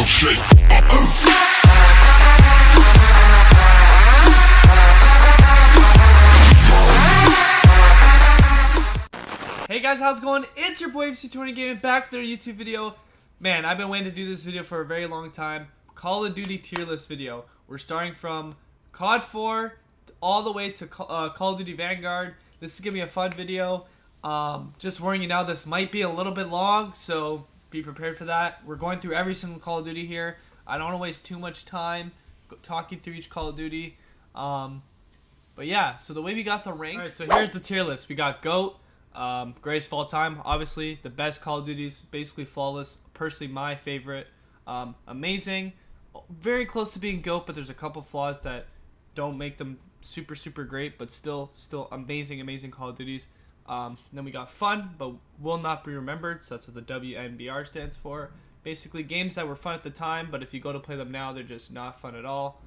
shake. Hey guys, how's it going? It's your boy AVC200 Gaming back with their YouTube video. Man, I've been waiting to do this video for a very long time. Call of Duty tier list video. We're starting from COD 4 all the way to Call of Duty Vanguard. This is gonna be a fun video. Just warning you now, this might be a little bit long, so be prepared for that. We're going through every single Call of Duty here. I don't want to waste too much time talking through each Call of Duty. But yeah, so the way we got the rank. Alright, so here's the tier list. We got GOAT. Greatest of all time, obviously the best Call of Duties, basically flawless, personally my favorite. Amazing, very close to being GOAT, but there's a couple flaws that don't make them super great, but still amazing Call of Duties. Then we got fun but will not be remembered, so that's what the WNBR stands for. Basically games that were fun at the time, but if you go to play them now, they're just not fun at all.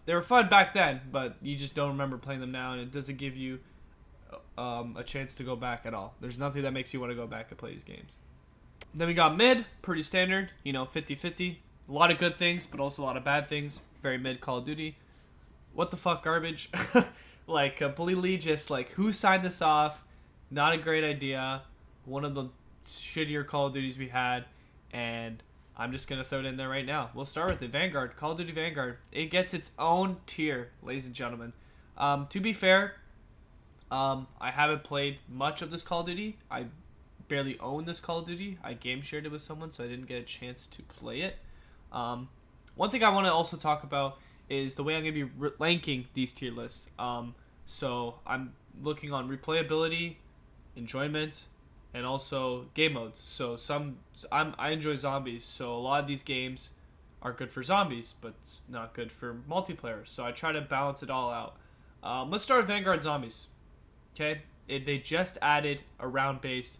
They were fun back then, but you just don't remember playing them now, and it doesn't give you a chance to go back at all. There's nothing that makes you want to go back and play these games. Then we got mid, pretty standard, you know, 50-50. A lot of good things, but also a lot of bad things. Very mid Call of Duty. What the fuck garbage? Like, completely just like, who signed this off? Not a great idea. One of the shittier Call of Duties we had, and I'm just going to throw it in there right now. We'll start with it. Vanguard. Call of Duty Vanguard. It gets its own tier, ladies and gentlemen. To be fair, I haven't played much of this Call of Duty. I barely own this Call of Duty. I game shared it with someone, so I didn't get a chance to play it. One thing I want to also talk about is the way I'm going to be ranking these tier lists. So I'm looking on replayability, enjoyment, and also game modes. So I enjoy zombies, so a lot of these games are good for zombies, but it's not good for multiplayer. So I try to balance it all out. Let's start with Vanguard Zombies. Okay, they just added a round-based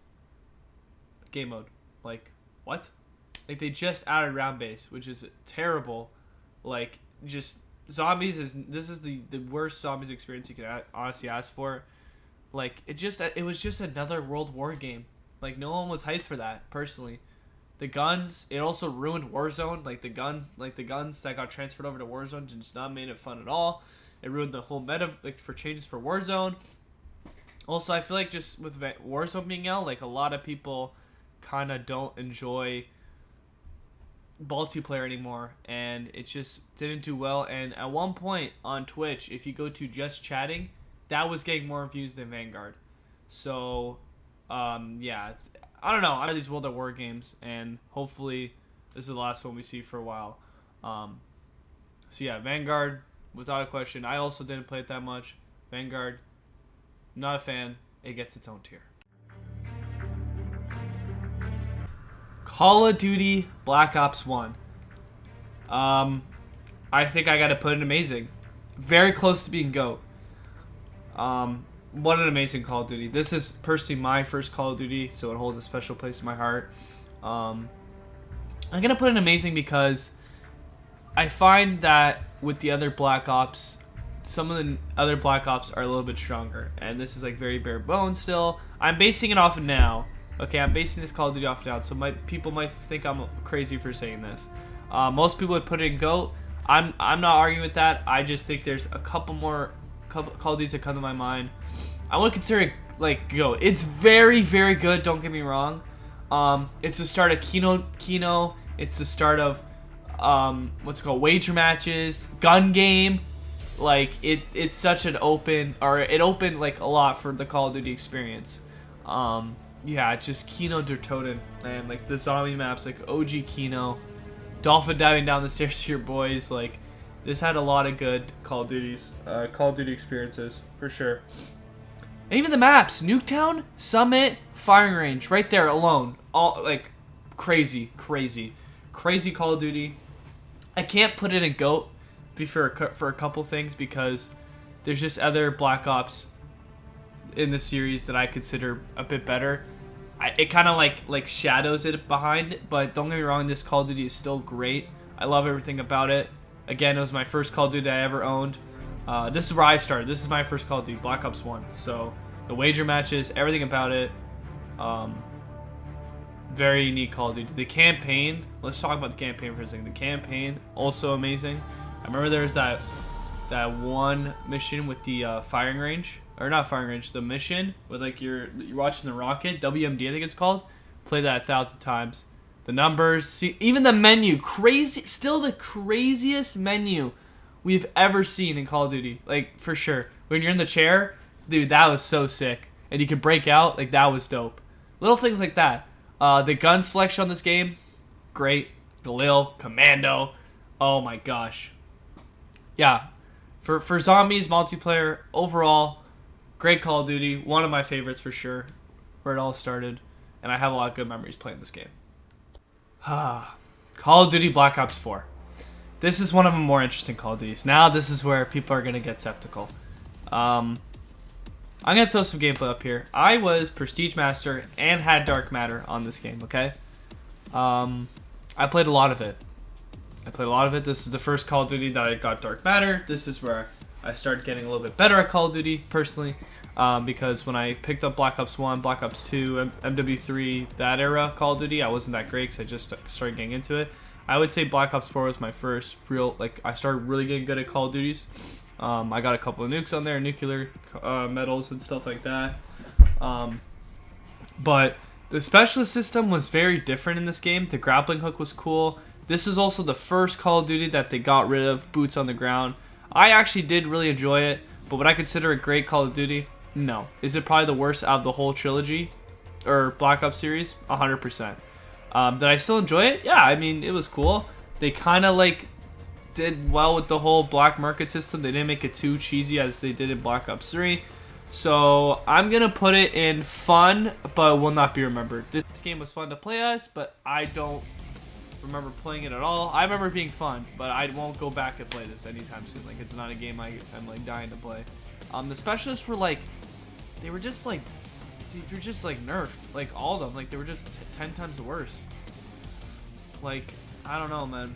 game mode. Like, what? Like, they just added round-based, which is terrible. Like, just zombies this is the worst zombies experience you can honestly ask for. Like, it was just another World War game. Like, no one was hyped for that, personally. The guns, it also ruined Warzone. Like, the guns that got transferred over to Warzone just not made it fun at all. It ruined the whole meta, like, for changes for Warzone. Also, I feel like just with Warzone being out, like, a lot of people kind of don't enjoy multiplayer anymore, and it just didn't do well. And at one point on Twitch, if you go to just chatting, that was getting more views than Vanguard. So, yeah, I don't know. I know these World at War games, and hopefully this is the last one we see for a while. So yeah, Vanguard, without a question. I also didn't play it that much. Vanguard, not a fan. It gets its own tier. Call of Duty Black Ops 1. I think I gotta put it amazing. Very close to being GOAT. What an amazing Call of Duty. This is personally my first Call of Duty, so it holds a special place in my heart. I'm gonna put it amazing because I find that with the other Black Ops, some of the other Black Ops are a little bit stronger, and this is like very bare bones still. I'm basing it off of now. Okay, I'm basing this Call of Duty off now, so people might think I'm crazy for saying this. Most people would put it in GOAT. I'm not arguing with that. I just think there's a couple more Call of Duties that come to my mind. I would consider it like GOAT. It's very good. Don't get me wrong. It's the start of Kino. It's the start of what's it called, wager matches, gun game. Like it's such an open, or it opened like a lot for the Call of Duty experience. Yeah, it's just Kino der Toten, and like the zombie maps, like OG Kino, dolphin diving down the stairs to your boys. Like, this had a lot of good Call of Duty experiences for sure. And even the maps, Nuketown, Summit, Firing Range, right there alone, all like crazy Call of Duty. I can't put it in GOAT for a couple things because there's just other Black Ops in the series that I consider a bit better. It kind of like shadows it behind, but don't get me wrong, this Call of Duty is still great. I love everything about it. Again, it was my first Call of Duty that I ever owned. This is where I started. This is my first Call of Duty, Black Ops 1. So the wager matches, everything about it. Very unique Call of Duty. The campaign, let's talk about the campaign for a second. The campaign, also amazing. I remember there was that one mission with the firing range, or not firing range, the mission with like you're watching the rocket, WMD I think it's called. Played that 1,000 times. The numbers, see, even the menu, crazy, still the craziest menu we've ever seen in Call of Duty, like for sure. When you're in the chair, dude, that was so sick, and you could break out, like that was dope. Little things like that. The gun selection on this game, great. Galil, Commando, oh my gosh. Yeah, for zombies, multiplayer, overall, great Call of Duty. One of my favorites for sure, where it all started. And I have a lot of good memories playing this game. Call of Duty Black Ops 4. This is one of the more interesting Call of Duties. Now this is where people are going to get skeptical. I'm going to throw some gameplay up here. I was Prestige Master and had Dark Matter on this game, okay? I played a lot of it. This is the first Call of Duty that I got Dark Matter. This is where I started getting a little bit better at Call of Duty, personally. Because when I picked up Black Ops 1, Black Ops 2, MW3, that era Call of Duty, I wasn't that great because I just started getting into it. I would say Black Ops 4 was my first real, like, I started really getting good at Call of Duties. I got a couple of nukes on there, nuclear medals and stuff like that. But the specialist system was very different in this game. The grappling hook was cool. This is also the first Call of Duty that they got rid of boots on the ground. I actually did really enjoy it, but would I consider it great Call of Duty? No. Is it probably the worst out of the whole trilogy or Black Ops series? 100%. Did I still enjoy it? Yeah, I mean, it was cool. They kind of like did well with the whole black market system. They didn't make it too cheesy as they did in Black Ops 3. So I'm going to put it in fun, but will not be remembered. This game was fun to play as, but I don't remember playing it at all. I remember being fun, but I won't go back and play this anytime soon. Like, it's not a game I'm like dying to play. The specialists were like, they were just like nerfed, like all of them. Like they were just 10 times worse. Like, I don't know, man.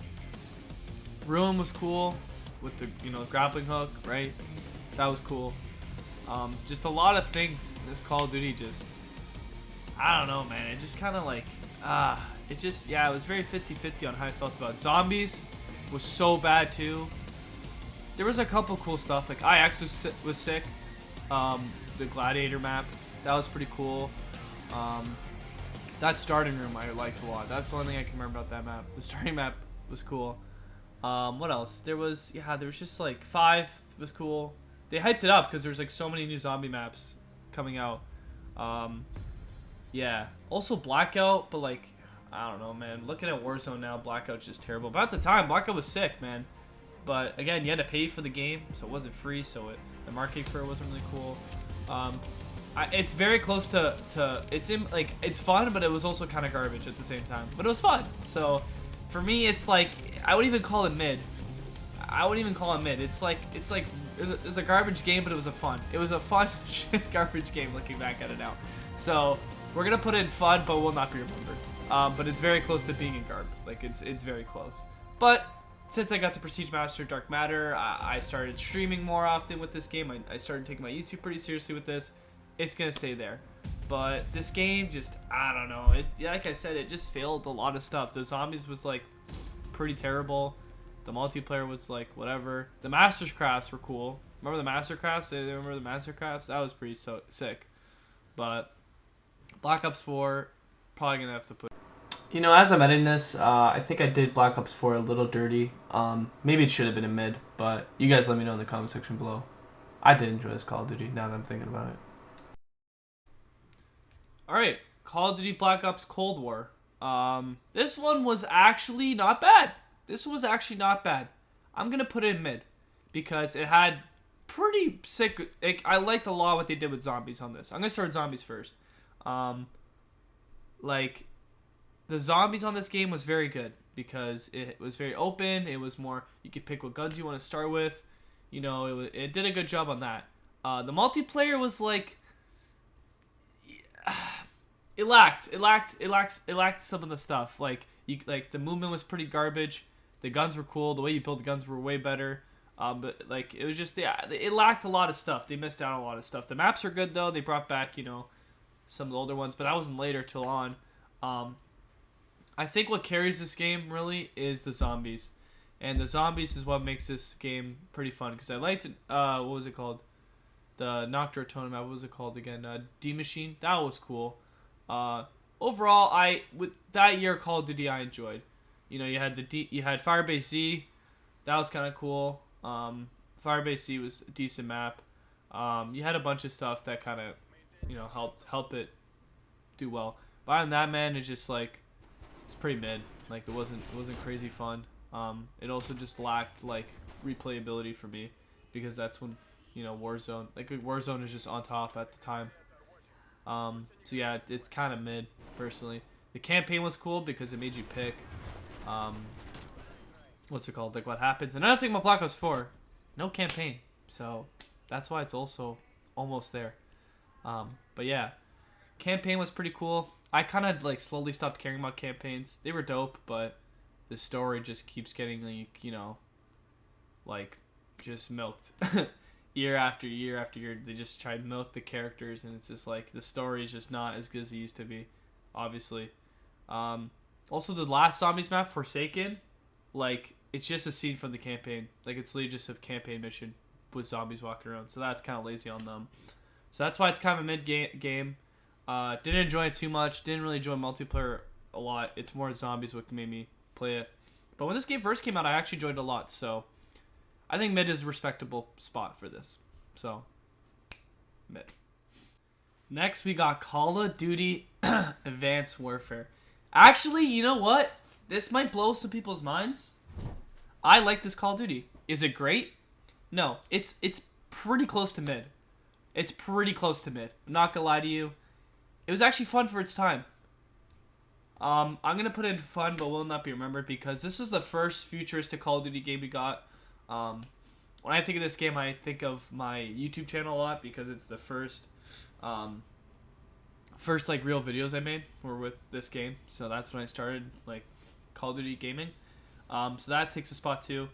Ruin was cool with the, you know, grappling hook, right? That was cool. Just a lot of things in this Call of Duty just, I don't know, man. It just kind of like, it just, yeah, it was very 50-50 on how I felt about it. Zombies was so bad too. There was a couple cool stuff, like IX was sick. The Gladiator map, that was pretty cool. That starting room I liked a lot. That's the only thing I can remember about that map. The starting map was cool. What else? There was just like 5 was cool. They hyped it up because there's like so many new zombie maps coming out. Yeah. Also Blackout, but like, I don't know, man. Looking at Warzone now, Blackout's just terrible. But at the time, Blackout was sick, man. But again, you had to pay for the game, so it wasn't free. So the marketing for it wasn't really cool. It's very close to it's fun, but it was also kind of garbage at the same time. But it was fun. So for me, it's like I wouldn't even call it mid. It's like it was a garbage game, but it was a fun garbage game. Looking back at it now, so we're gonna put it in fun, but will not be remembered. But it's very close to being in garb. Like it's very close. But since I got to Prestige Master Dark Matter, I started streaming more often with this game. I started taking my YouTube pretty seriously with this. It's gonna stay there. But this game just, I don't know. Like I said, it just failed a lot of stuff. The zombies was like pretty terrible. The multiplayer was like whatever. The Master Crafts were cool. Remember the Master Crafts? They remember the Master Crafts? That was pretty sick. But Black Ops 4, probably gonna have to put. You know, as I'm editing this, I think I did Black Ops 4 a little dirty. Maybe it should have been a mid, but you guys let me know in the comment section below. I did enjoy this Call of Duty, now that I'm thinking about it. Alright, Call of Duty Black Ops Cold War. This one was actually not bad. I'm going to put it in mid, because it had pretty sick. I liked a lot what they did with zombies on this. I'm going to start with zombies first. Like, the zombies on this game was very good because it was very open. It was more, you could pick what guns you want to start with. You know, it did a good job on that. The multiplayer was like, it lacked some of the stuff. Like the movement was pretty garbage. The guns were cool. The way you built the guns were way better. But like it was just, yeah, it lacked a lot of stuff. They missed out on a lot of stuff. The maps are good though. They brought back, you know, some of the older ones, but that wasn't later till on. I think what carries this game really is the zombies. And the zombies is what makes this game pretty fun. Because I liked it, what was it called? The Nocturne Tournament, what was it called again? D-Machine, that was cool. Overall, with that year Call of Duty I enjoyed. You know, you had Firebase Z, that was kind of cool. Firebase Z was a decent map. You had a bunch of stuff that kind of, you know, helped it do well. But other than that, man, it's just like it's pretty mid. Like it wasn't crazy fun. It also just lacked like replayability for me because that's when, you know, Warzone is just on top at the time. So yeah, it's kind of mid personally. The campaign was cool because it made you pick what's it called, like what happens. Another thing about Black Ops 4, no campaign, so that's why it's also almost there. But yeah, campaign was pretty cool. I kind of like slowly stopped caring about campaigns. They were dope, but the story just keeps getting like, you know, like just milked. Year after year after year, they just try to milk the characters, and it's just like the story is just not as good as it used to be, obviously. Also, the last Zombies map, Forsaken, like it's just a scene from the campaign. Like it's literally just a campaign mission with zombies walking around. So that's kind of lazy on them. So that's why it's kind of a mid game. Didn't enjoy it too much. Didn't really enjoy multiplayer a lot. It's more zombies what made me play it. But when this game first came out, I actually enjoyed it a lot. So I think mid is a respectable spot for this. So mid. Next, we got Call of Duty Advanced Warfare. Actually, you know what? This might blow some people's minds. I like this Call of Duty. Is it great? No, it's pretty close to mid. It's pretty close to mid. I'm not gonna lie to you. It was actually fun for its time. I'm gonna put in fun, but will not be remembered because this was the first futuristic Call of Duty game we got. When I think of this game, I think of my YouTube channel a lot because it's the first like real videos I made were with this game. So that's when I started like Call of Duty gaming. So that takes a spot too.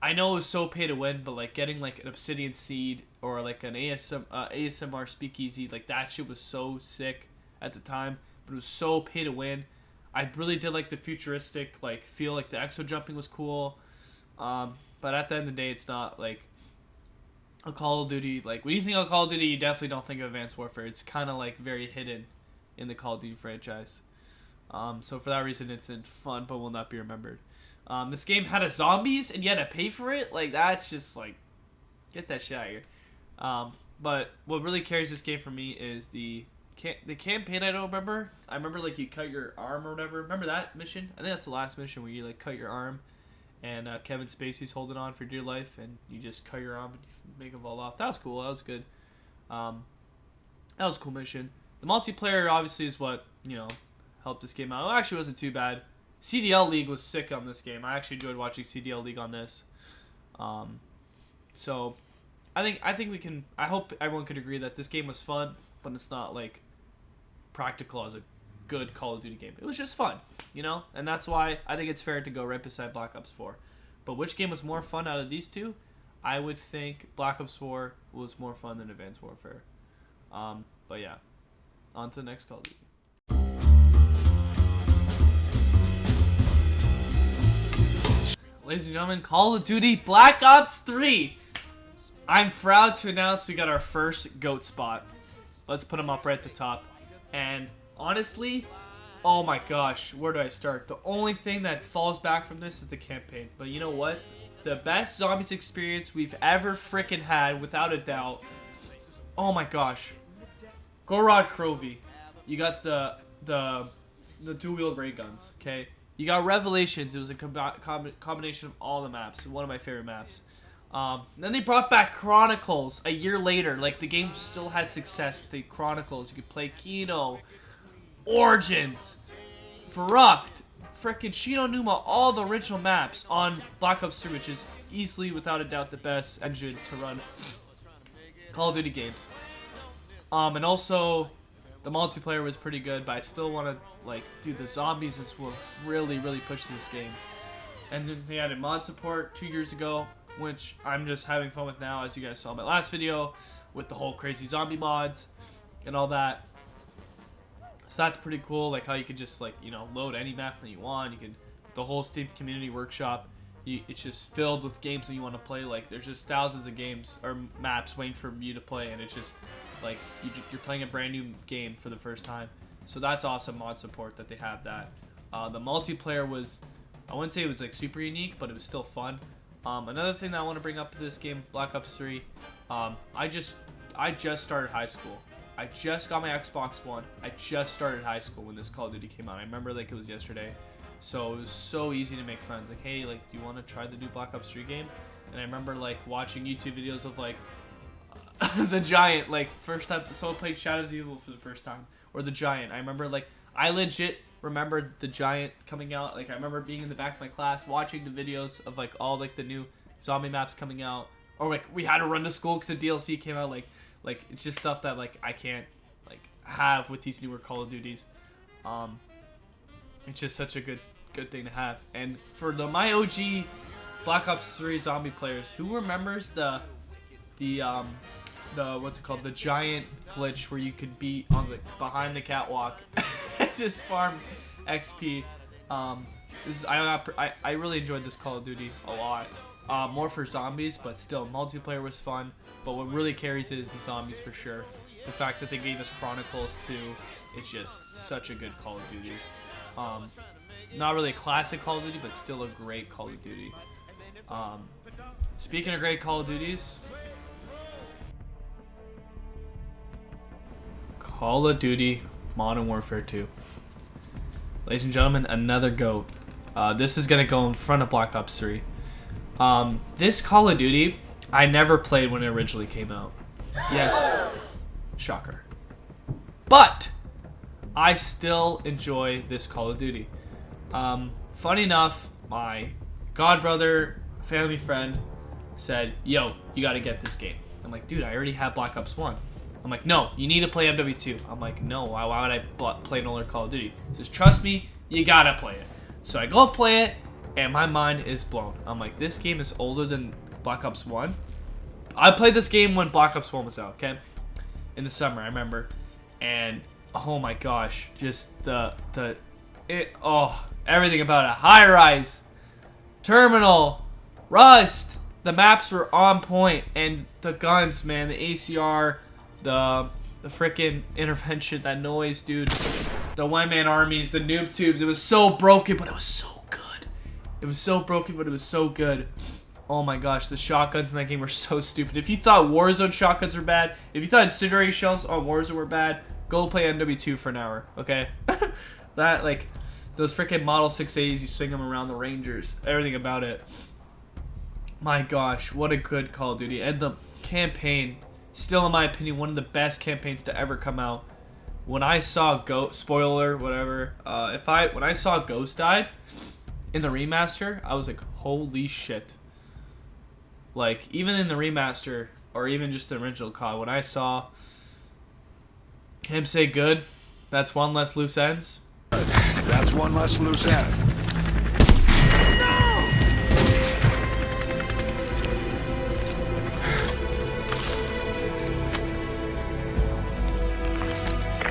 I know it was so pay to win, but like getting like an Obsidian Seed or like an ASMR Speakeasy, like that shit was so sick at the time. But it was so pay to win. I really did like the futuristic like feel, like the exo jumping was cool. But at the end of the day, it's not like a Call of Duty. Like when you think of Call of Duty, you definitely don't think of Advanced Warfare. It's kind of like very hidden in the Call of Duty franchise. So for that reason, it's in fun, but will not be remembered. This game had a zombies, and you had to pay for it. Like that's just like, get that shit out of here. But what really carries this game for me is the campaign. I don't remember. I remember like you cut your arm or whatever. Remember that mission? I think that's the last mission where you like cut your arm, and Kevin Spacey's holding on for dear life, and you just cut your arm and you make him fall off. That was cool. That was good. That was a cool mission. The multiplayer obviously is what, you know, helped this game out. It actually wasn't too bad. CDL League was sick on this game. I actually enjoyed watching CDL League on this. So I think we can. I hope everyone could agree that this game was fun, but it's not like practical as a good Call of Duty game. It was just fun, you know, and that's why I think it's fair to go right beside Black Ops 4. But which game was more fun out of these two? I would think Black Ops 4 was more fun than Advanced Warfare. But yeah, on to the next Call of Duty. Ladies and gentlemen, Call of Duty Black Ops 3. I'm proud to announce we got our first GOAT spot. Let's put him up right at the top. And honestly, oh my gosh, where do I start? The only thing that falls back from this is the campaign. But you know what? The best zombies experience we've ever freaking had, without a doubt. Oh my gosh. Gorod Krovi. You got the dual-wheeled ray guns, okay? You got Revelations. It was a combination of all the maps. One of my favorite maps. Then they brought back Chronicles a year later. Like, the game still had success with the Chronicles. You could play Kino, Origins, Verrucht, frickin' Shino Numa, all the original maps on Black Ops 3, which is easily, without a doubt, the best engine to run Call of Duty games. And also, the multiplayer was pretty good, but I still want to, like, dude, the zombies is what really, really pushed this game. And then they added mod support 2 years ago, which I'm just having fun with now, as you guys saw in my last video, with the whole crazy zombie mods and all that. So that's pretty cool, like how you could just like, you know, load any map that you want. You could, the whole Steam community workshop, it's just filled with games that you want to play. Like there's just thousands of games or maps waiting for you to play, and it's just like you're playing a brand new game for the first time. So that's awesome mod support that they have that. The multiplayer was, I wouldn't say it was like super unique, but it was still fun. Another thing that I want to bring up to this game, Black Ops 3, I just started high school. I just got my Xbox One. I just started high school when this Call of Duty came out. I remember like it was yesterday. So it was so easy to make friends. Like, hey, like, do you want to try the new Black Ops 3 game? And I remember like watching YouTube videos of like the Giant, like first time someone played Shadows of Evil for the first time, or the Giant. I remember like I legit remembered the Giant coming out. Like I remember being in the back of my class watching the videos of like all like the new zombie maps coming out, or like we had to run to school because the DLC came out. Like it's just stuff that like I can't like have with these newer Call of Duties. It's just such a good thing to have. And for my OG Black Ops 3 zombie players, who remembers the what's it called, the Giant glitch where you could be on the behind the catwalk and just farm XP? I really enjoyed this Call of Duty a lot. More for zombies, but still multiplayer was fun. But what really carries it is the zombies for sure. The fact that they gave us Chronicles too, it's just such a good Call of Duty. Not really a classic Call of Duty, but still a great Call of Duty. Speaking of great Call of Duties, Call of Duty Modern Warfare 2. Ladies and gentlemen, another GOAT. This is going to go in front of Black Ops 3. This Call of Duty, I never played when it originally came out. Yes, shocker. But I still enjoy this Call of Duty. Funny enough, my godbrother, family friend, said, yo, you gotta get this game. I'm like, dude, I already have Black Ops 1. I'm like, no, you need to play MW2. I'm like, no, why would I play another Call of Duty? He says, trust me, you gotta play it. So I go play it, and my mind is blown. I'm like, this game is older than Black Ops 1. I played this game when Black Ops 1 was out, okay? In the summer, I remember. And, oh my gosh, just everything about it. High rise, terminal, rust. The maps were on point, and the guns, man, the ACR, the freaking intervention, that noise, dude. The one-man armies, the noob tubes. It was so broken, but it was so good. It was so broken, but it was so good. Oh my gosh, the shotguns in that game were so stupid. If you thought Warzone shotguns were bad, if you thought incendiary shells on Warzone were bad, go play NW2 for an hour, okay? That, like, those freaking Model 6As, you swing them around the Rangers. Everything about it. My gosh, what a good Call of Duty. And the campaign, still in my opinion, one of the best campaigns to ever come out. When I saw spoiler, whatever, when I saw Ghost died in the remaster, I was like, holy shit. Like, even in the remaster, or even just the original COD, when I saw him say good, that's one less loose ends. That's one less loose end. No!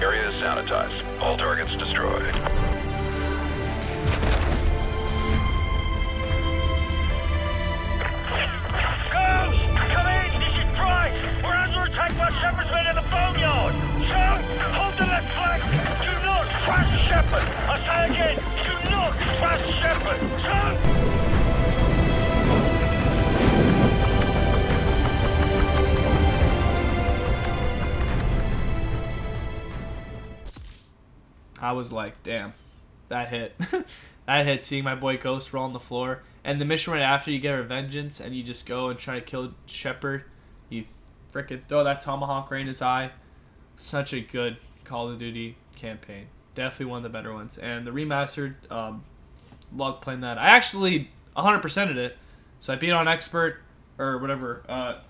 Area is sanitized. All targets destroyed. Shepard's men in the boneyard! Sir, hold the left flank! Do not crash Shepard! I say again, do not crash Shepard! Sir! I was like, damn, that hit. That hit, seeing my boy Ghost roll on the floor. And the mission right after, you get a vengeance, and you just go and try to kill Shepard. You freaking throw that tomahawk right in his eye. Such a good Call of Duty campaign. Definitely one of the better ones. And the remastered, loved playing that. I actually 100%ed it. So I beat it on expert, or whatever,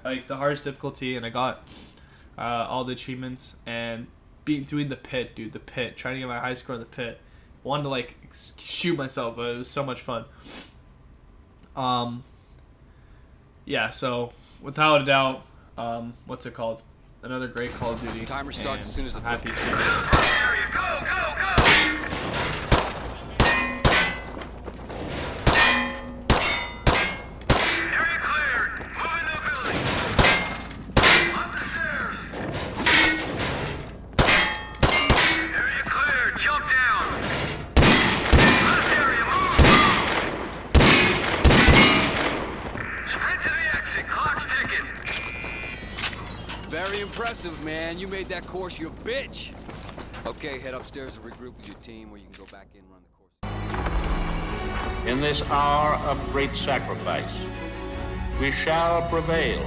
like the hardest difficulty, and I got all the achievements, and doing the pit, dude, the pit, trying to get my high score in the pit. Wanted to like shoot myself, but it was so much fun. Yeah, so without a doubt, what's it called? Another great Call of Duty. Timer starts as soon as the I'm happy to impressive, man. You made that course your bitch. Okay, head upstairs and regroup with your team, where you can go back in and run the course. In this hour of great sacrifice, we shall prevail.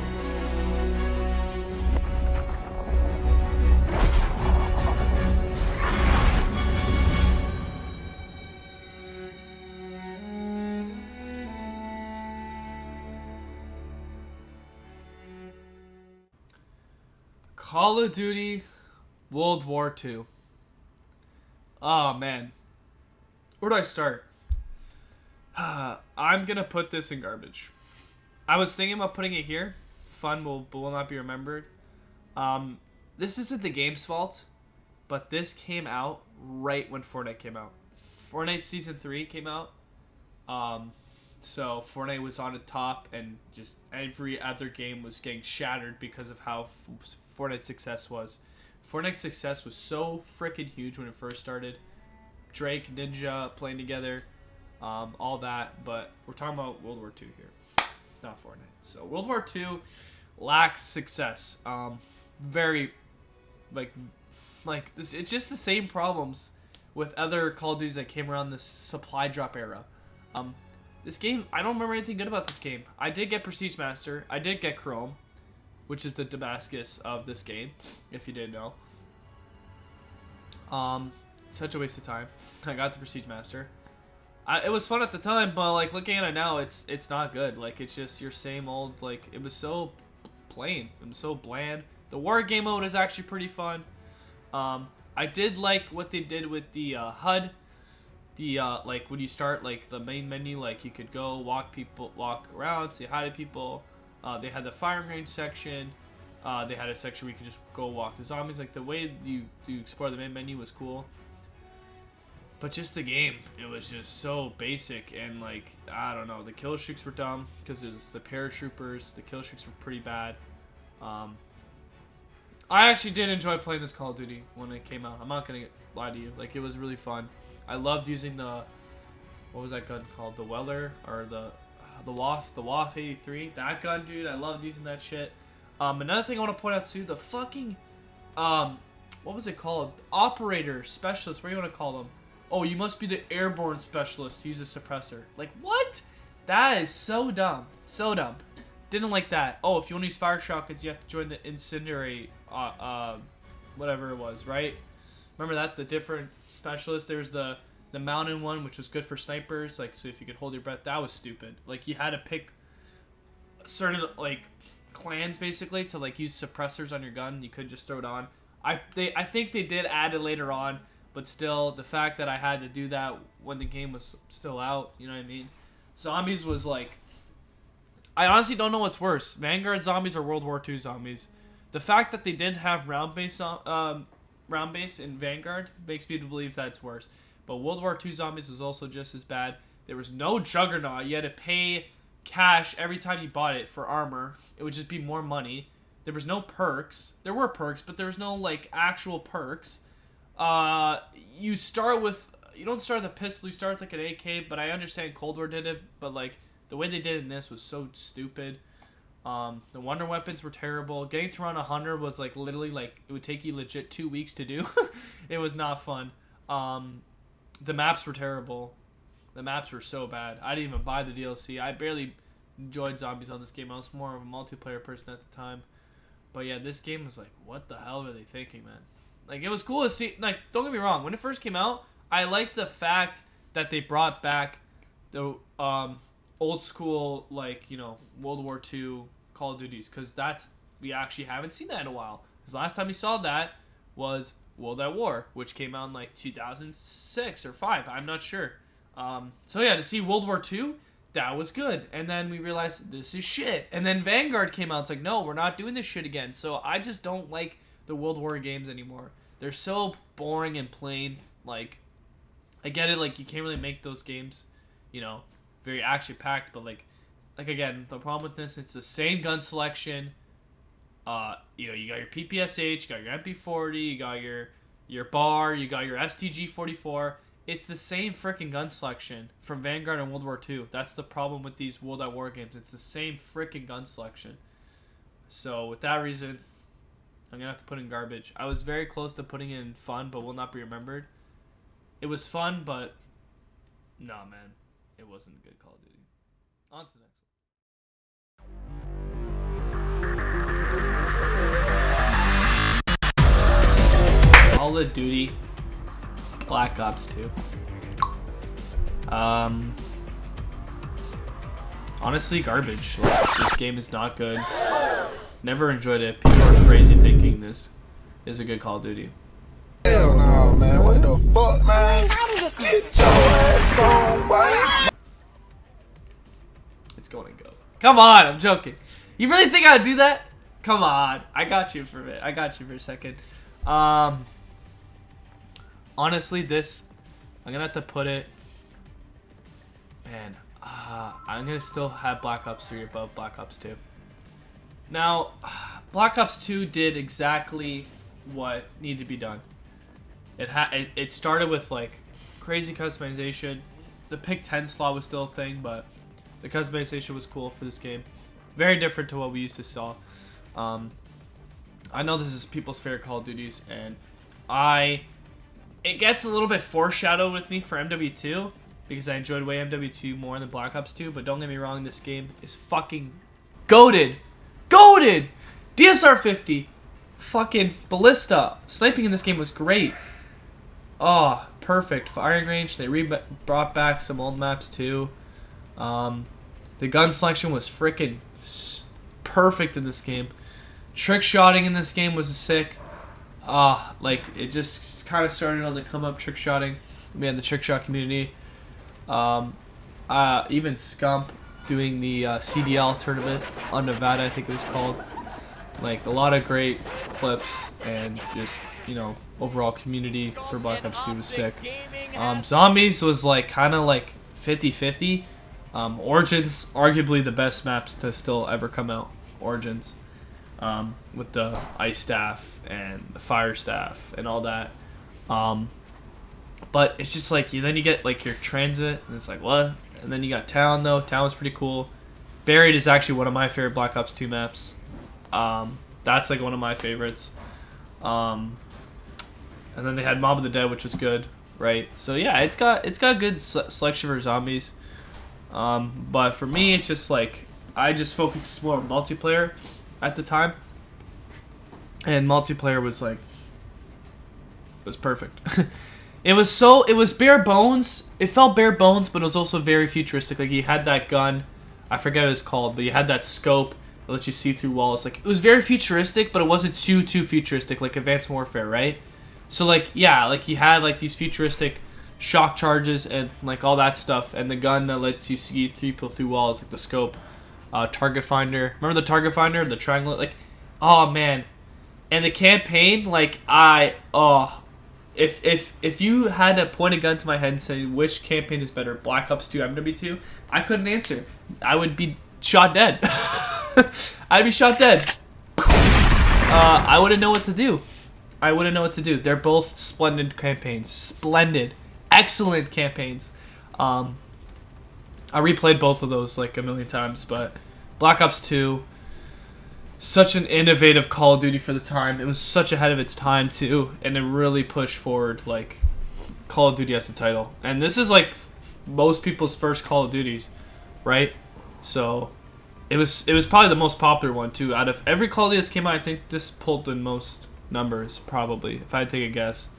Call of Duty World War II. Oh man, where do I start? I'm gonna put this in garbage. I was thinking about putting it here. Fun will not be remembered. This isn't the game's fault, but this came out right when Fortnite came out. Fortnite Season 3 came out. So Fortnite was on the top, and just every other game was getting shattered because of how Fortnite's success was. Fortnite's success was so freaking huge when it first started. Drake, Ninja playing together, all that. But we're talking about World War II here, not Fortnite. So World War II lacks success. Very, like this. It's just the same problems with other Call of Duties that came around this supply drop era. This game, I don't remember anything good about this game. I did get Prestige Master. I did get Chrome, which is the Damascus of this game, if you didn't know. Such a waste of time. I got the Prestige Master. It was fun at the time, but like looking at it now, it's not good. Like, it's just your same old, like, it was so plain. It was so bland. The war game mode is actually pretty fun. I did like what they did with the HUD. Like when you start like the main menu, like you could go walk around, say hi to people. They had the firing range section. They had a section where you could just go walk the zombies. Like the way you explore the main menu was cool. But just the game, it was just so basic, and like, I don't know, the kill streaks were dumb because it was the paratroopers. The kill streaks were pretty bad. I actually did enjoy playing this Call of Duty when it came out. I'm not gonna lie to you, like, it was really fun. I loved using the, what was that gun called? The Weller, or the WAF 83. That gun, dude, I loved using that shit. Another thing I want to point out too, the fucking, what was it called? Operator specialist. What do you want to call them? Oh, you must be the airborne specialist to use a suppressor. Like, what? That is so dumb. So dumb. Didn't like that. Oh, if you want to use fire shotguns, you have to join the incendiary, whatever it was, right? Remember that? The different specialists. There's the mountain one, which was good for snipers. Like, so if you could hold your breath, that was stupid. Like, you had to pick certain, like, clans, basically, to, like, use suppressors on your gun. You couldn't just throw it on. I think they did add it later on, but still, the fact that I had to do that when the game was still out, you know what I mean? Zombies was, like, I honestly don't know what's worse, Vanguard Zombies or World War II Zombies. The fact that they did have round base in Vanguard makes me believe that's worse. But World War II Zombies was also just as bad. There was no Juggernaut. You had to pay cash every time you bought it for armor. It would just be more money. There was no perks. There were perks, but there was no, like, actual perks. You don't start with a pistol, you start with, like, an AK, but I understand Cold War did it, but, like, the way they did it in this was so stupid. The wonder weapons were terrible. Getting to run 100 was, like, literally, like, it would take you legit 2 weeks to do. It was not fun. The maps were terrible. The maps were so bad. I didn't even buy the DLC. I barely enjoyed zombies on this game. I was more of a multiplayer person at the time. But yeah, this game was like, what the hell were they thinking, man? Like, it was cool to see. Like, don't get me wrong. When it first came out, I liked the fact that they brought back the old school, like, you know, World War II Call of Duties, because we actually haven't seen that in a while. Because last time we saw that was World at War, which came out in like 2006 or 5. I'm not sure. So yeah, to see World War II, that was good. And then we realized this is shit. And then Vanguard came out. It's like, no, we're not doing this shit again. So I just don't like the World War games anymore. They're so boring and plain. Like, I get it. Like, you can't really make those games, you know, very action packed. But like again, the problem with this, it's the same gun selection. You know, you got your PPSH, you got your MP40, you got your BAR, you got your STG-44. It's the same freaking gun selection from Vanguard and World War II. That's the problem with these World at War games. It's the same freaking gun selection. So with that reason, I'm gonna have to put in garbage. I was very close to putting in fun, but will not be remembered. It was fun, but nah, man, it wasn't a good Call of Duty. On to the next one. Call of Duty Black Ops 2. Honestly, garbage. Like, this game is not good. Never enjoyed it. People are crazy thinking this is a good Call of Duty. Hell no, man. What the fuck, man? Get your ass on, boy. It's going to go. Come on, I'm joking. You really think I'd do that? Come on. I got you for a bit. I got you for a second. Honestly, this, I'm going to have to put it, man, I'm going to still have Black Ops 3 above Black Ops 2. Now, Black Ops 2 did exactly what needed to be done. It started with like crazy customization. The pick 10 slot was still a thing, but the customization was cool for this game. Very different to what we used to saw. I know this is people's favorite Call of Duties, and it gets a little bit foreshadowed with me for MW2 because I enjoyed way MW2 more than Black Ops 2. But don't get me wrong, this game is fucking goated. Goated! DSR 50. Fucking Ballista. Sniping in this game was great. Oh, perfect. Firing range. They brought back some old maps too. The gun selection was freaking perfect in this game. Trick shotting in this game was sick. Like, it just kind of started on the come up, trick shotting. We had the trick shot community. Even Scump doing the CDL tournament on Nevada, I think it was called. Like, a lot of great clips, and just, you know, overall community for Black Ops 2 was sick. Zombies was like kind of like 50-50. Origins, arguably the best maps to still ever come out. Origins, with the ice staff and the fire staff and all that. But it's just like, then you get like your transit, and it's like, what? And then you got town, though. Town was pretty cool. Buried is actually one of my favorite Black Ops 2 maps. That's like one of my favorites. And then they had Mob of the Dead, which was good, right? So yeah, it's got good selection for zombies. But for me, it's just like, I just focused more on multiplayer at the time, and multiplayer was like, was perfect. It was bare bones. It felt bare bones, but it was also very futuristic. Like, you had that gun, I forget what it's called, but you had that scope that lets you see through walls. Like, it was very futuristic, but it wasn't too futuristic, like Advanced Warfare, right? So like, yeah, like you had like these futuristic shock charges and like all that stuff, and the gun that lets you see people through walls, like the scope, target finder. Remember the target finder, the triangle? Like, oh man, and the campaign, like if you had to point a gun to my head and say which campaign is better, Black Ops 2, MW2, I couldn't answer. I would be shot dead. I'd be shot dead. I wouldn't know what to do. They're both splendid campaigns. Splendid. Excellent campaigns. I replayed both of those like a million times, but Black Ops 2, such an innovative Call of Duty for the time. It was such ahead of its time too, and it really pushed forward like Call of Duty as a title. And this is like most people's first Call of Duties, right? So it was probably the most popular one too. Out of every Call of Duty that came out, I think this pulled the most numbers, probably, if I had to take a guess.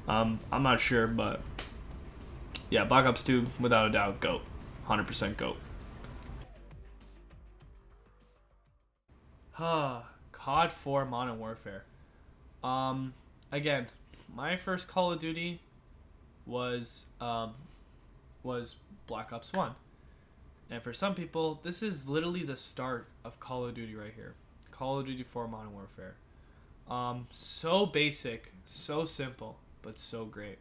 I'm not sure, but yeah, Black Ops 2, without a doubt, GOAT. 100% GOAT. COD 4 Modern Warfare. Again, my first Call of Duty was Black Ops 1. And for some people, this is literally the start of Call of Duty right here. Call of Duty 4 Modern Warfare. So basic, so simple, but so great.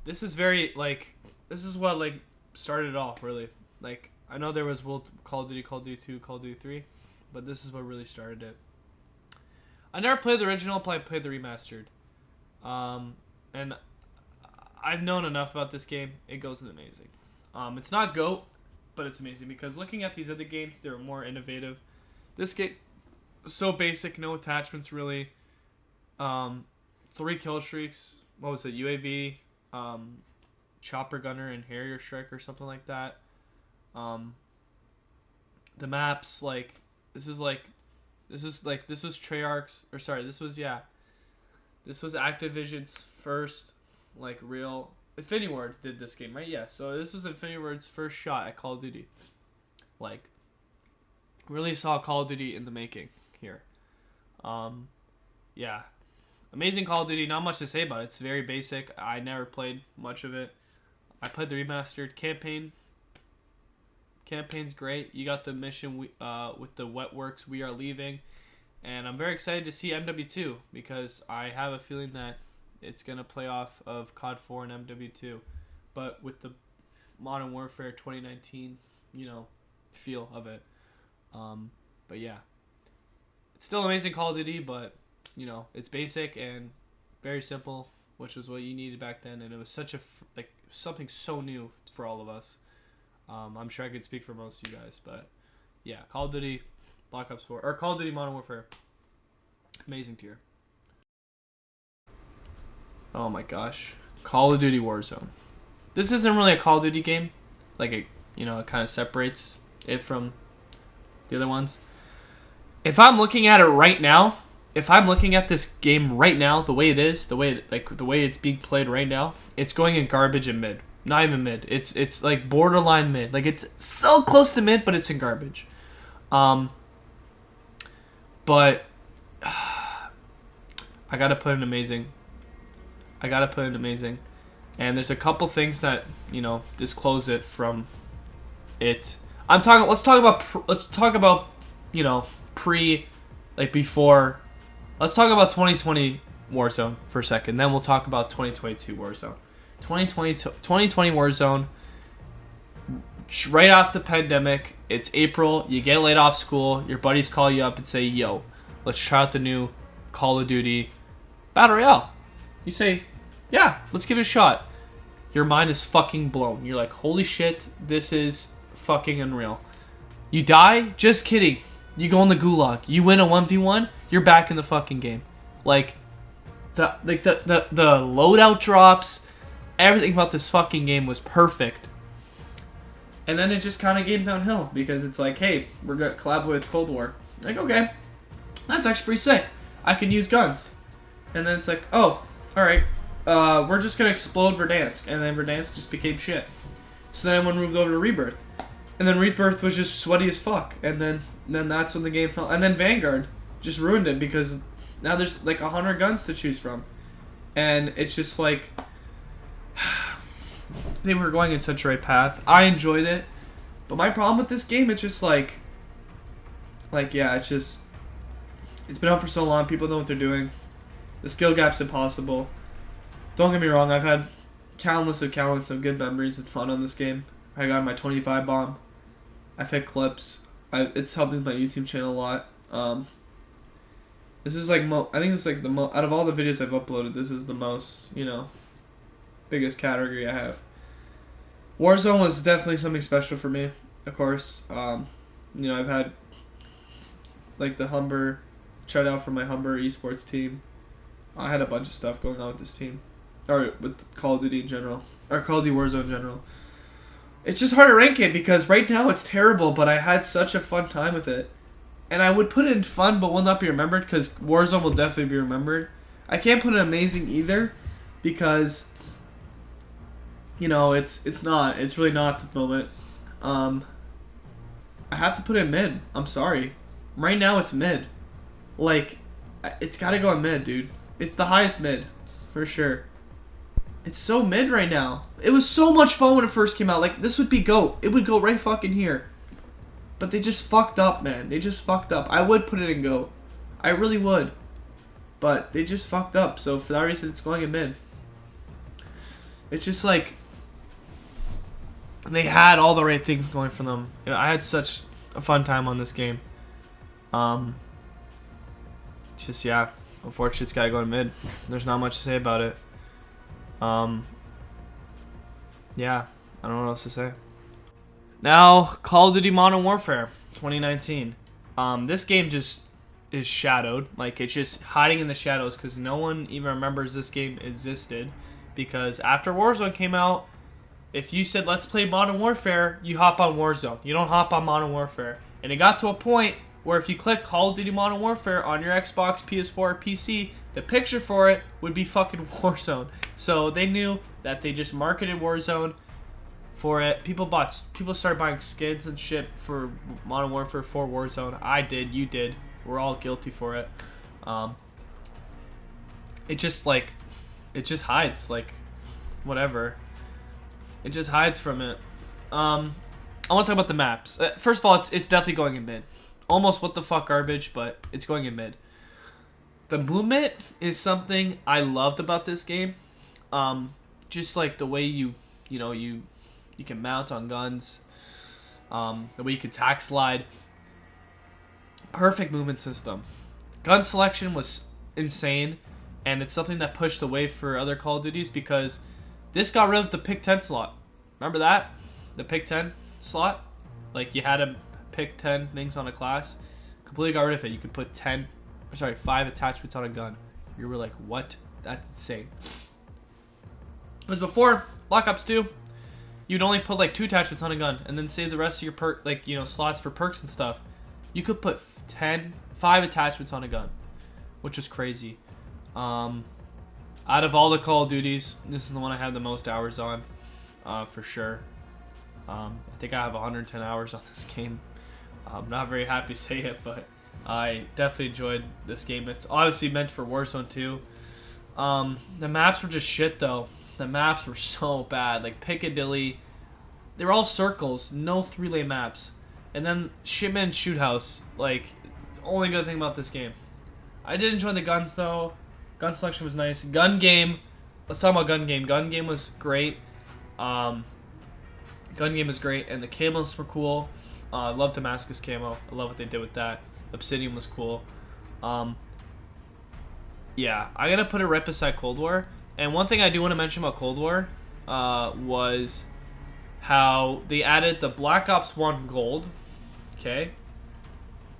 This is very, like, this is what, like, started it off, really. Like, I know there was Call of Duty 2, Call of Duty 3, but this is what really started it. I never played the original, but I played the remastered. And I've known enough about this game. It goes amazing. It's not GOAT, but it's amazing because looking at these other games, they were more innovative. This game So basic, no attachments really. 3 kill streaks. What was it? UAV, chopper gunner, and Harrier strike or something like that. The maps, like this was Treyarch's, or sorry, this was Activision's first like real. Infinity Ward did this game, right? Yeah. So this was Infinity Ward's first shot at Call of Duty. Like, really saw Call of Duty in the making here. Yeah. Amazing Call of Duty. Not much to say about it. It's very basic. I never played much of it. I played the remastered campaign. Campaign's great. You got the mission with the Wet Works, We Are Leaving. And I'm very excited to see MW2 because I have a feeling that it's going to play off of COD 4 and MW2. But with the Modern Warfare 2019, feel of it. But yeah. It's still amazing Call of Duty, but, it's basic and very simple, which was what you needed back then. And it was such something so new for all of us. I'm sure I could speak for most of you guys, but yeah, Call of Duty Black Ops 4 or Call of Duty Modern Warfare, amazing tier. Oh my gosh, Call of Duty Warzone. This isn't really a Call of Duty game, like it kind of separates it from the other ones. If I'm looking at it right now, if I'm looking at this game right now, the way it is, the way it's being played right now, it's going in garbage and mid. Not even mid. It's like borderline mid. Like it's so close to mid, but it's in garbage. But I gotta put in amazing. And there's a couple things that disclose it from it. Let's talk about pre, like before. Let's talk about 2020 Warzone for a second. Then we'll talk about 2022 Warzone. 2020 Warzone, right off the pandemic. It's April. You get laid off school. Your buddies call you up and say, yo, let's try out the new Call of Duty Battle Royale. You say, yeah, let's give it a shot. Your mind is fucking blown. You're like, holy shit, this is fucking unreal. You die? Just kidding. You go in the gulag. You win a 1v1, you're back in the fucking game. Like the loadout drops. Everything about this fucking game was perfect. And then it just kind of came downhill because it's like, hey, we're going to collaborate with Cold War. Like, okay, that's actually pretty sick. I can use guns. And then it's like, oh, alright, we're just going to explode Verdansk. And then Verdansk just became shit. So then everyone moved over to Rebirth. And then Rebirth was just sweaty as fuck. And then that's when the game fell. And then Vanguard just ruined it because now there's like 100 guns to choose from. And it's just like, they were going in such a right path. I enjoyed it. But my problem with this game, it's just like yeah, it's been out for so long. People know what they're doing. The skill gap's impossible. Don't get me wrong. I've had countless of good memories and fun on this game. I got my 25 bomb. I've hit clips. It's helped with my YouTube channel a lot. This is like I think it's like out of all the videos I've uploaded, this is the most biggest category I have. Warzone was definitely something special for me, of course. I've had like the Humber, shout out for my Humber esports team. I had a bunch of stuff going on with this team, or with Call of Duty in general, or Call of Duty Warzone in general. It's just hard to rank it because right now it's terrible, but I had such a fun time with it. And I would put it in fun, but will not be remembered because Warzone will definitely be remembered. I can't put it in amazing either because it's not. It's really not at the moment. I have to put it in mid. I'm sorry. Right now it's mid. Like, it's got to go in mid, dude. It's the highest mid, for sure. It's so mid right now. It was so much fun when it first came out. Like, this would be GOAT. It would go right fucking here. But they just fucked up, man. They just fucked up. I would put it in GOAT. I really would. But they just fucked up. So for that reason, it's going in mid. It's just like, they had all the right things going for them. I had such a fun time on this game. Just, yeah. Unfortunately, it's got to go in mid. There's not much to say about it. Yeah, I don't know what else to say. Now, Call of Duty Modern Warfare 2019. This game just is shadowed. Like, it's just hiding in the shadows because no one even remembers this game existed. Because after Warzone came out, if you said, let's play Modern Warfare, you hop on Warzone. You don't hop on Modern Warfare. And it got to a point where if you click Call of Duty Modern Warfare on your Xbox, PS4, or PC, the picture for it would be fucking Warzone. So they knew that they just marketed Warzone for it. People started buying skins and shit for Modern Warfare for Warzone. I did, you did. We're all guilty for it. It just hides, like, whatever. It just hides from it. I want to talk about the maps. First of all, it's definitely going in mid. Almost what the fuck garbage, but it's going in mid. The movement is something I loved about this game. Just like the way you can mount on guns. The way you can tack slide. Perfect movement system. Gun selection was insane. And it's something that pushed the way for other Call of Duties because this got rid of the pick 10 slot. Remember that? The pick 10 slot? Like, you had to pick 10 things on a class. Completely got rid of it. You could put 5 attachments on a gun. You were like, what? That's insane. Because before, Black Ops 2, you'd only put like 2 attachments on a gun and then save the rest of your perk, like, slots for perks and stuff. You could put 5 attachments on a gun, which is crazy. Out of all the Call of Duties, this is the one I have the most hours on, for sure. I think I have 110 hours on this game. I'm not very happy to say it, but I definitely enjoyed this game. It's obviously meant for Warzone 2. The maps were just shit, though. The maps were so bad. Like, Piccadilly, they were all circles, no 3-lane maps. And then Shipman Shoot House, like, only good thing about this game. I did enjoy the guns, though. Gun selection was nice. Gun game. Let's talk about gun game. Gun game was great. Gun game was great, and the camos were cool. I love Damascus camo. I love what they did with that. Obsidian was cool. Yeah, I'm gonna put it right beside Cold War. And one thing I do want to mention about Cold War was how they added the Black Ops 1 gold. Okay.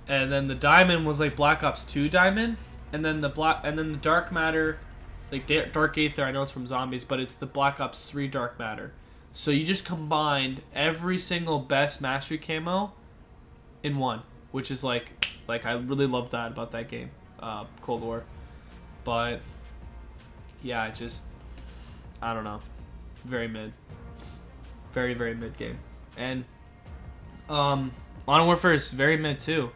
And then the diamond was like Black Ops 2 diamond. And then the dark matter, like dark aether, I know it's from Zombies, but it's the Black Ops 3 dark matter. So you just combined every single best mastery camo in one, which is like I really love that about that game, Cold War. But yeah, I don't know, very mid, very mid game. And Modern Warfare is very mid too.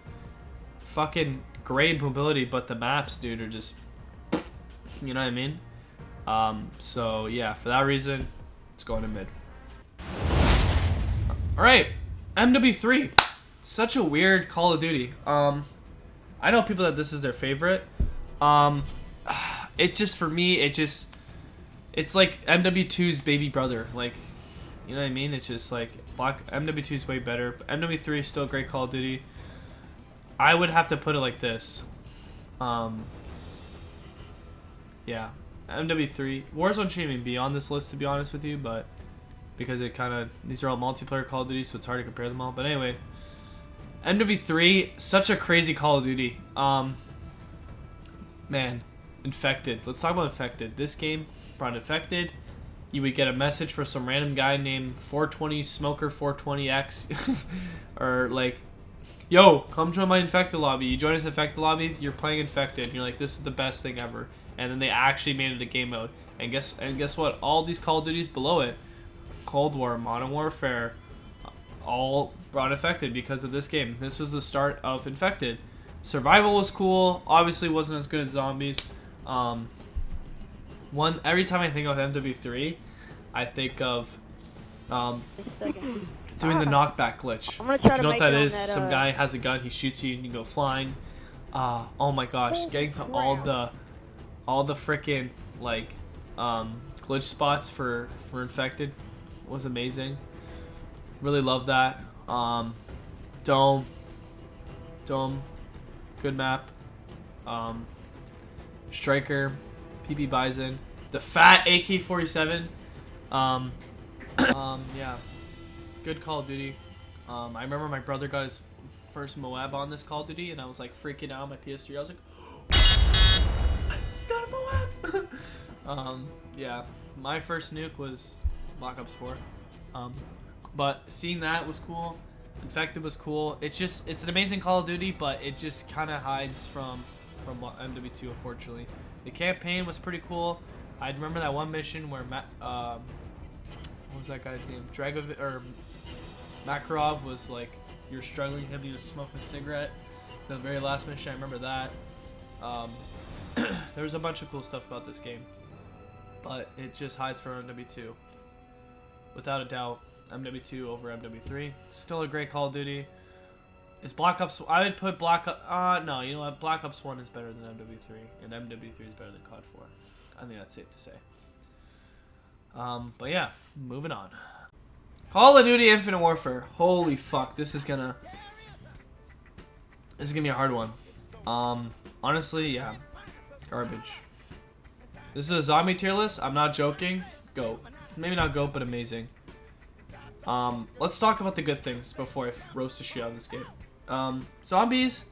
Fucking great mobility, but the maps, dude, are just, you know what I mean? So yeah, for that reason, it's going to mid. Alright, MW3. Such a weird Call of Duty. I know people that this is their favorite. It just, for me, it's like MW2's baby brother. Like, you know what I mean? It's just like, MW2 is way better. But MW3 is still a great Call of Duty. I would have to put it like this. Yeah, MW3. Warzone shouldn't even be on this list, to be honest with you, but because these are all multiplayer Call of Duty, so it's hard to compare them all. But anyway, MW3, such a crazy Call of Duty. Man, Infected. Let's talk about Infected. This game brought Infected. You would get a message for some random guy named 420 Smoker 420X, or like, yo, come join my Infected lobby. You join us Infected lobby, you're playing Infected, and you're like, this is the best thing ever. And then they actually made it a game mode. And guess what? All these Call of Duties below it, Cold War, Modern Warfare, all brought Infected because of this game. This was the start of Infected. Survival was cool. Obviously wasn't as good as Zombies. Every time I think of MW3, I think of doing the knockback glitch. If you know what that is, some guy has a gun, he shoots you, and you go flying. Oh my gosh, getting to all the freaking like glitch spots for Infected was amazing. Really love that. Dome, good map. Striker, PP Bison, the fat AK-47. Yeah, good Call of Duty. I remember my brother got his first Moab on this Call of Duty, and I was like freaking out on my PS3. I was like, got a Moab! Yeah, my first nuke was Black Ops 4. But seeing that was cool. Infected was cool. It's an amazing Call of Duty, but it just kind of hides from MW2, unfortunately. The campaign was pretty cool. I remember that one mission where what was that guy's name? Makarov was like, you're struggling him, he was smoking a cigarette. The very last mission, I remember that. There was a bunch of cool stuff about this game, but it just hides from MW2. Without a doubt, MW2 over MW3. Still a great Call of Duty. Is Black Ops... I would put Black Ops... no, you know what? Black Ops 1 is better than MW3, and MW3 is better than COD 4. I think that's safe to say. But yeah, moving on. Call of Duty Infinite Warfare. Holy fuck, this is gonna be a hard one. Honestly, yeah, garbage. This is a zombie tier list. I'm not joking. GOAT. Maybe not GOAT, but amazing. Let's talk about the good things before I roast the shit out of this game. Zombies,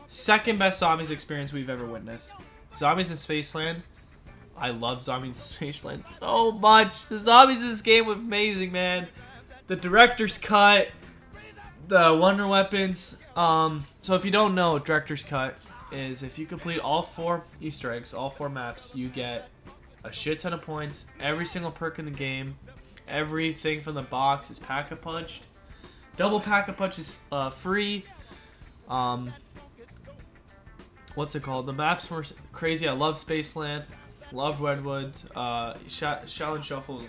second best zombies experience we've ever witnessed. Zombies in Spaceland. I love Zombies in Spaceland so much. The zombies in this game were amazing, man. The director's cut, the wonder weapons. So if you don't know, director's cut is if you complete all 4 Easter eggs, all 4 maps, you get a shit ton of points. Every single perk in the game, everything from the box is pack-a-punched. Double pack-a-punch is free. What's it called? The maps were crazy. I love Spaceland. Love Redwood. Shaolin Shuffle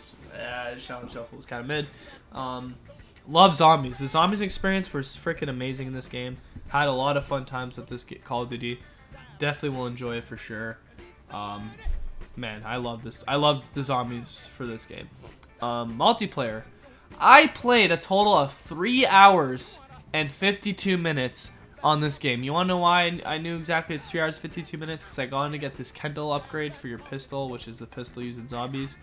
was kind of mid. Love Zombies. The Zombies experience was freaking amazing in this game. Had a lot of fun times with this Call of Duty. Definitely will enjoy it for sure. Man, I love this. I love the Zombies for this game. Multiplayer. I played a total of 3 hours and 52 minutes on this game. You want to know why I knew exactly it's 3 hours 52 minutes? Because I got in to get this Kendall upgrade for your pistol, which is the pistol used in Zombies.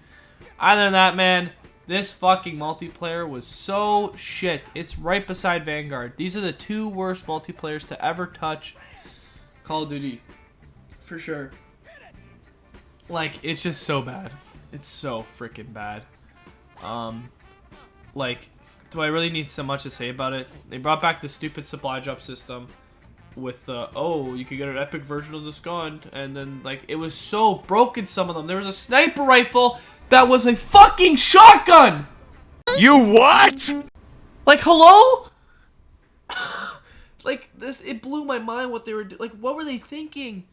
Other than that, man, this fucking multiplayer was so shit. It's right beside Vanguard. These are the 2 worst multiplayers to ever touch Call of Duty. For sure. Like, it's just so bad. It's so freaking bad. Like, do I really need so much to say about it? They brought back the stupid supply drop system with the, oh, you could get an epic version of this gun, and then, like, it was so broken, some of them. There was a sniper rifle that was a fucking shotgun! You what? Like, hello? Like, this, it blew my mind what they were like, what were they thinking?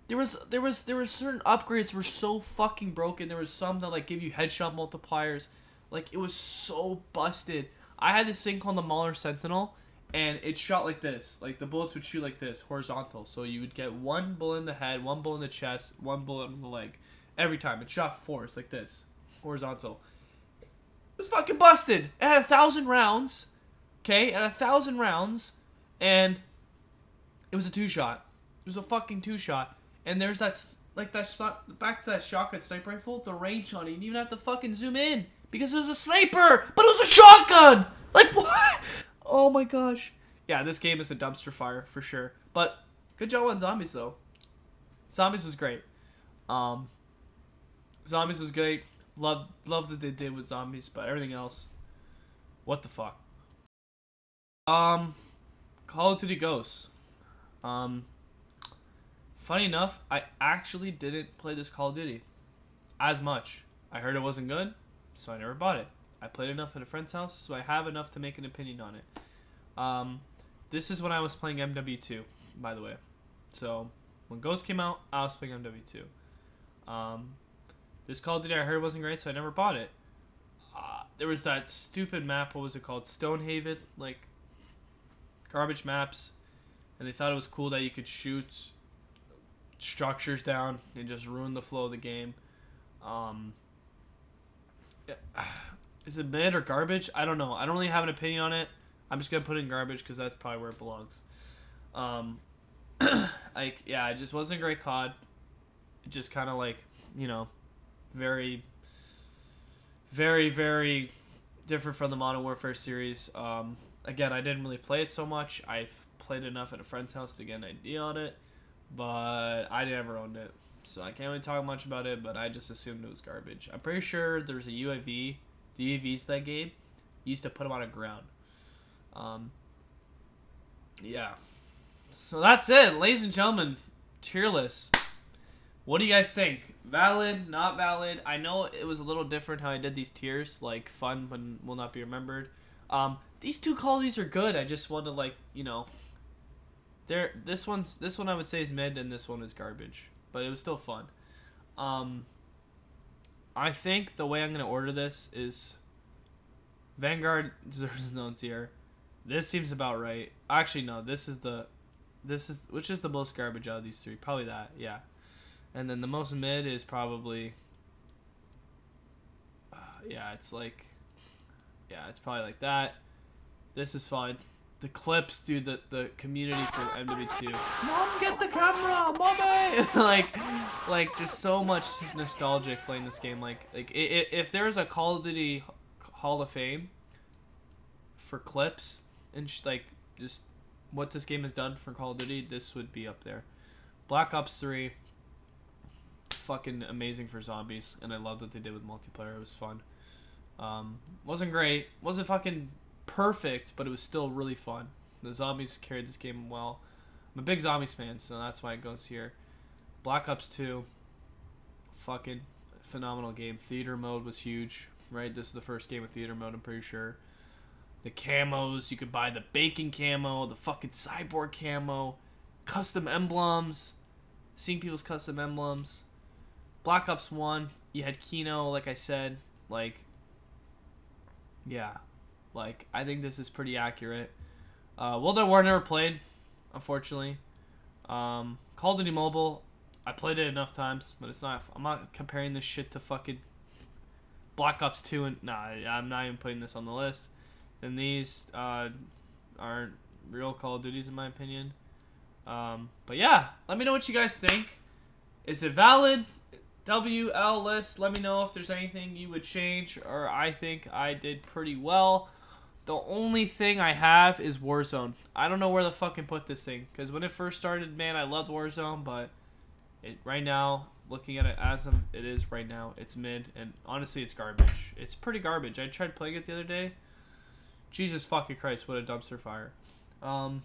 There were certain upgrades were so fucking broken. There was some that, like, give you headshot multipliers. Like, it was so busted. I had this thing called the Mauler Sentinel, and it shot like this. Like, the bullets would shoot like this, horizontal. So you would get 1 bullet in the head, 1 bullet in the chest, 1 bullet in the leg. Every time. It shot force, like this. Horizontal. It was fucking busted. It had 1,000 rounds. Okay? It had 1,000 rounds. And it was a 2-shot. It was a fucking 2-shot. And there's that, like, that shot, back to that shotgun sniper rifle, the range on it. You didn't even have to fucking zoom in. Because it was a sniper, but it was a shotgun! Like, what? Oh my gosh. Yeah, this game is a dumpster fire, for sure. But, good job on Zombies, though. Zombies was great. Zombies was great. Love that they did with Zombies, but everything else, what the fuck. Call of Duty Ghosts. Funny enough, I actually didn't play this Call of Duty as much. I heard it wasn't good, so I never bought it. I played enough at a friend's house, so I have enough to make an opinion on it. This is when I was playing MW2, by the way. So, when Ghost came out, I was playing MW2. This Call of Duty I heard wasn't great, so I never bought it. There was that stupid map, what was it called? Stonehaven, like, garbage maps. And they thought it was cool that you could shoot structures down and just ruin the flow of the game. Is it mid or garbage? I don't know. I don't really have an opinion on it. I'm just gonna put it in garbage because that's probably where it belongs. Like, yeah, it just wasn't a great COD. It just kind of, like, you know, very, very, very different from the Modern Warfare series. Again, I didn't really play it so much. I've played enough at a friend's house to get an idea on it, but I never owned it. So I can't really talk much about it, but I just assumed it was garbage. I'm pretty sure there's a UAV. The UAVs that game, you used to put them on the ground. Yeah. So that's it, ladies and gentlemen. Tier list. What do you guys think? Valid, not valid? I know it was a little different how I did these tiers, like fun but will not be remembered. These two Call of Duties are good. I just want to, like, you know, this one I would say is mid and this one is garbage, but it was still fun. I think the way I'm gonna order this is Vanguard deserves its own tier. This seems about right. Actually, no. Which is the most garbage out of these three? Probably that. Yeah. And then the most mid is probably. Yeah, it's like. Yeah, it's probably like that. This is fine. The clips, dude. The community for MW2. Mom, get the camera, mommy. like just so much nostalgic playing this game. Like if there was a Call of Duty Hall of Fame for clips and like just what this game has done for Call of Duty, this would be up there. Black Ops 3, fucking amazing for zombies, and I love what they did with multiplayer. It was fun. Wasn't great, wasn't fucking perfect, but it was still really fun. The zombies carried this game well. I'm a big zombies fan, so that's why it goes here. Black Ops 2, fucking phenomenal game. Theater mode was huge, right? This is the first game with theater mode, I'm pretty sure. The camos, you could buy the bacon camo, the fucking cyborg camo, custom emblems, seeing people's custom emblems. Black Ops 1, you had Kino, like I said, like, yeah, like, I think this is pretty accurate. World at War never played, unfortunately. Call of Duty Mobile, I played it enough times, but I'm not comparing this shit to fucking Black Ops 2, and nah, I'm not even putting this on the list. And these aren't real Call of Duties in my opinion. But yeah, let me know what you guys think. Is it valid? WL list. Let me know if there's anything you would change, or I think I did pretty well. The only thing I have is Warzone. I don't know where the fucking put this thing, because when it first started, man, I loved Warzone, but right now, looking at it as it is right now, it's mid, and honestly, it's garbage. It's pretty garbage. I tried playing it the other day. Jesus fucking Christ, what a dumpster fire. But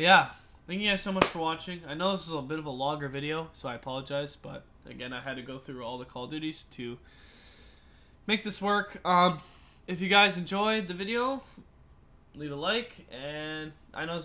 yeah, thank you guys so much for watching. I know this is a bit of a longer video, so I apologize, but again, I had to go through all the Call of Duties to make this work. If you guys enjoyed the video, leave a like, and I know